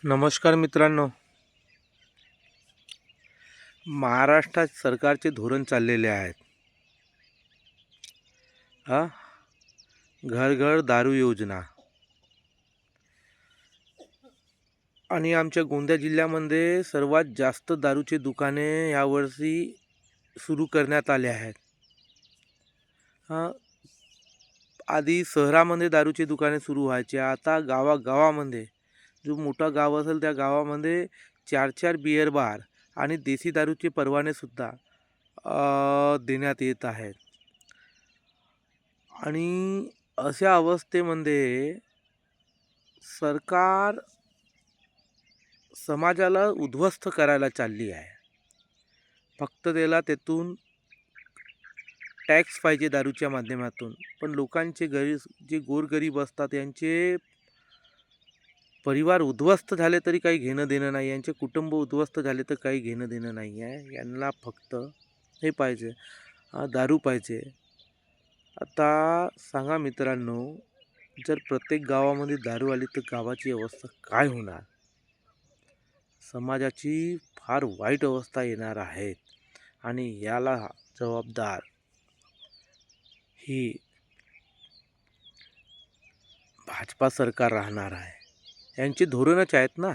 नमस्कार मित्रांनो. महाराष्ट्रात सरकारचे धोरण चाललेले आहेत. हा घर घर दारू योजना आणि आमच्या गोंदिया जिल्ह्यामध्ये सर्वात जास्त दारूचे दुकाने यावर्षी सुरू करण्यात आले आहेत. हा आधी शहरामध्ये दारूचे दुकाने सुरू व्हायचे, आता गावागावामध्ये जो मोठा गाव असेल त्या गावामध्ये 4-4 बिअर बार आणि देशी दारूचे परवानेसुद्धा देण्यात येत आहेत. आणि अशा अवस्थेमध्ये सरकार समाजाला उद्ध्वस्त करायला चालली आहे. फक्त त्याला त्यातून टॅक्स पाहिजे दारूच्या माध्यमातून, पण लोकांचे जे गोरगरीब असतात यांचे परिवार उद्ध्वस्त झाले तरी काही घेणं देणं नाही, यांचे कुटुंब उद्ध्वस्त झाले तर काही घेणं देणं नाही आहे. यांना फक्त हे पाहिजे, दारू पाहिजे. आता सांगा मित्रांनो, जर प्रत्येक गावामध्ये दारू आली तर गावाची अवस्था काय होणार? समाजाची फार वाईट अवस्था येणार आहे आणि याला जबाबदार ही भाजपा सरकार राहणार आहे. यांची धोरणच आहेत ना,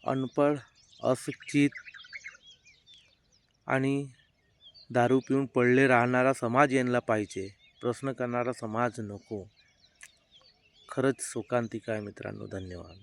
अनपढ, अशिक्षित आणि दारू पिऊन पडले राहणारा समाज यांना पाहिजे, प्रश्न करणारा समाज नको. खरंच शोकांतिका आहे मित्रांनो. धन्यवाद.